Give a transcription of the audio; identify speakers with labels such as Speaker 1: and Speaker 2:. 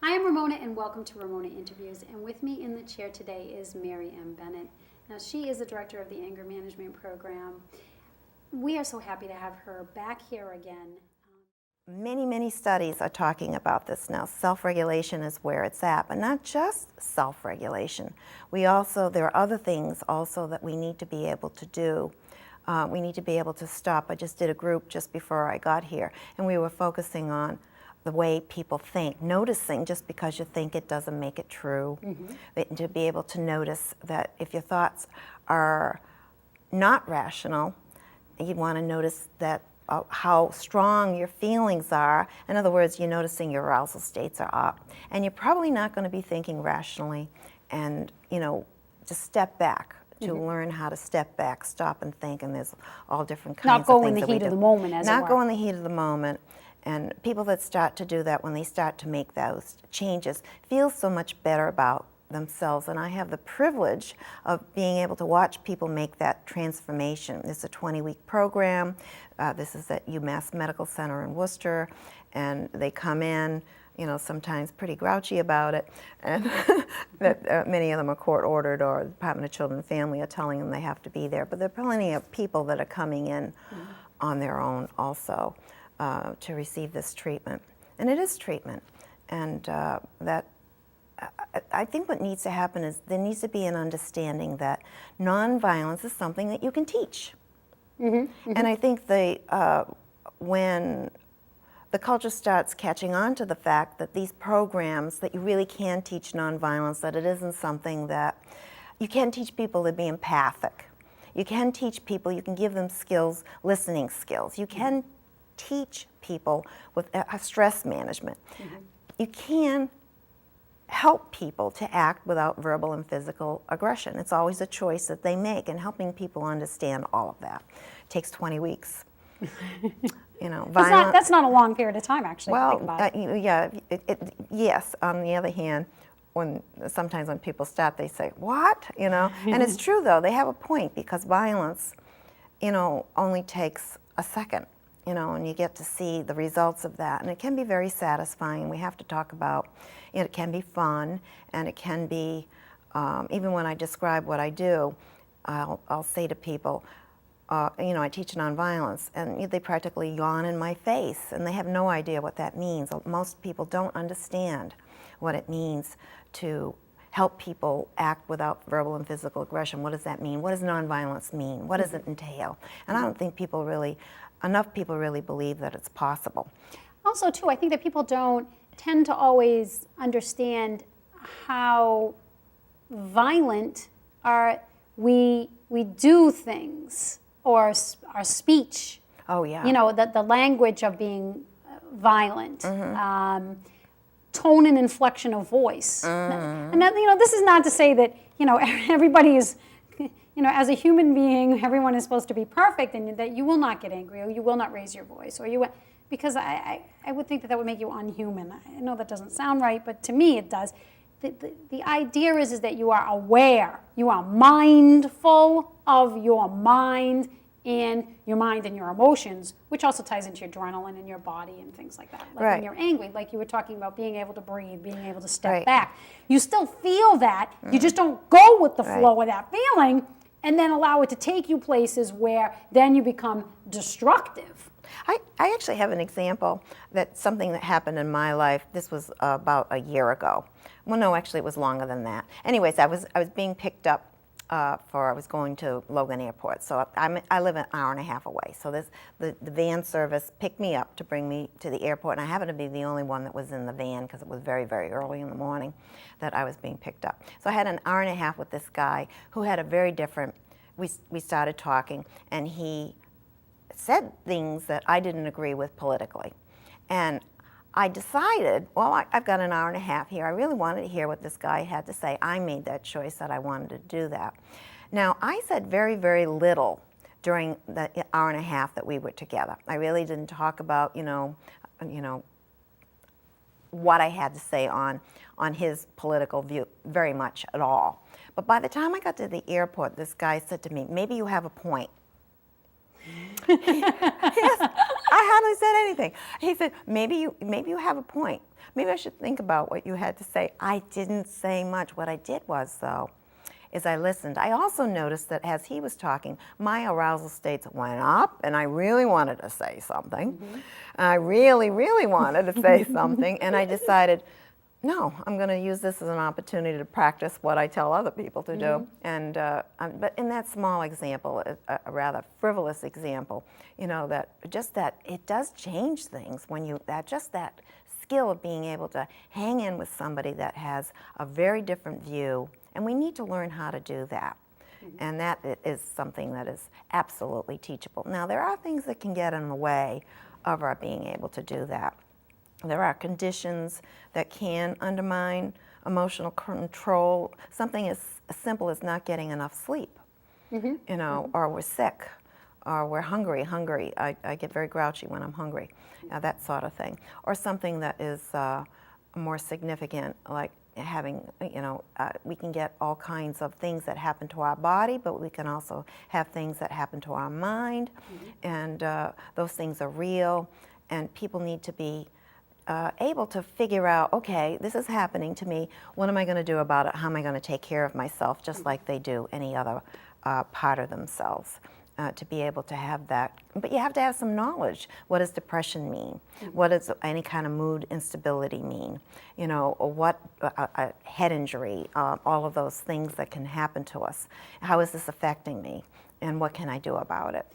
Speaker 1: Hi, I'm Ramona, and welcome to Ramona Interviews. And with me in the chair today is Mary M. Bennett. Now, she is the director of the Anger Management Program. We are so happy to have her back here again.
Speaker 2: Many studies are talking about this now. Self-regulation is where it's at, but not just self-regulation. There are other things also that we need to be able to do. We need to be able to stop. I just did a group just before I got here, and we were focusing on the way people think, noticing just because you think it doesn't make it true. Mm-hmm. To be able to notice that if your thoughts are not rational, you want to notice that how strong your feelings are. In other words, you're noticing your arousal states are up, and you're probably not going to be thinking rationally, and just step back. To learn how to step back, stop and think, and there's all different kinds of things.
Speaker 1: Not go in the heat of the moment, as it were.
Speaker 2: Not go in the heat of the moment. And people that start to do that, when they start to make those changes, feel so much better about themselves. And I have the privilege of being able to watch people make that transformation. It's a 20-week program. This is at UMass Medical Center in Worcester, and they come in, sometimes pretty grouchy about it, and that many of them are court-ordered, or the Department of Children and Family are telling them they have to be there. But there are plenty of people that are coming in on their own also to receive this treatment. And it is treatment. And I think what needs to happen is there needs to be an understanding that nonviolence is something that you can teach. And I think when the culture starts catching on to the fact that these programs, that you really can teach nonviolence, that it isn't something that you can teach people to be empathic. You can teach people, you can give them skills, listening skills. You can teach people with stress management. You can help people to act without verbal and physical aggression. It's always a choice that they make, and helping people understand all of that takes 20 weeks.
Speaker 1: That's not a long period of time, actually.
Speaker 2: Well,
Speaker 1: to think about it.
Speaker 2: Yes. On the other hand, sometimes when people stop, they say, "What?" And it's true though. They have a point, because violence, only takes a second. And you get to see the results of that, and it can be very satisfying. We have to talk about, it can be fun, and it can be, even when I describe what I do, I'll say to people, I teach nonviolence, and they practically yawn in my face, and they have no idea what that means. Most people don't understand what it means to help people act without verbal and physical aggression. What does that mean? What does nonviolence mean? What does it entail? And I don't think enough people really believe that it's possible.
Speaker 1: Also, too, I think that people don't tend to always understand how violent we do things, or our speech.
Speaker 2: Oh, yeah.
Speaker 1: The language of being violent, tone and inflection of voice. And that, this is not to say that, everybody is, as a human being, everyone is supposed to be perfect, and that you will not get angry, or you will not raise your voice, or because I would think that would make you unhuman. I know that doesn't sound right, but to me it does. The idea is that you are aware, you are mindful of your mind and your emotions, which also ties into your adrenaline in your body and things like that. Like when you're angry, like you were talking about, being able to breathe, being able to step back. You still feel that, you just don't go with the flow of that feeling, and then allow it to take you places where then you become destructive.
Speaker 2: I actually have an example something that happened in my life. This was about a year ago. Well, no, actually it was longer than that. Anyways, I was being picked up I was going to Logan Airport. So I live an hour and a half away. So the van service picked me up to bring me to the airport, and I happened to be the only one that was in the van, because it was very, very early in the morning that I was being picked up. So I had an hour and a half with this guy who had a very different, we started talking, and he said things that I didn't agree with politically. And I decided, well, I've got an hour and a half here. I really wanted to hear what this guy had to say. I made that choice that I wanted to do that. Now, I said very, very little during the hour and a half that we were together. I really didn't talk about, what I had to say on his political view very much at all. But by the time I got to the airport, this guy said to me, "Maybe you have a point." Yes, I hardly said anything. He said, maybe you have a point. maybe I should think about what you had to say. I didn't say much. What I did was, though, is I listened. I also noticed that as he was talking, my arousal states went up, and I really wanted to say something. I really, really wanted to say something, and I decided, no, I'm going to use this as an opportunity to practice what I tell other people to do. And but in that small example, a rather frivolous example, that it does change things when that skill of being able to hang in with somebody that has a very different view, and we need to learn how to do that. And that is something that is absolutely teachable. Now, there are things that can get in the way of our being able to do that. There are conditions that can undermine emotional control, something as simple as not getting enough sleep, or we're sick, or we're hungry. I get very grouchy when I'm hungry, that sort of thing. Or something that is more significant, like having, we can get all kinds of things that happen to our body, but we can also have things that happen to our mind, and those things are real, and people need to be able to figure out, okay, this is happening to me. What am I going to do about it? How am I going to take care of myself, just like they do any other part of themselves? To be able to have that. But you have to have some knowledge. What does depression mean? What does any kind of mood instability mean? Or what a head injury, all of those things that can happen to us. How is this affecting me? And what can I do about it?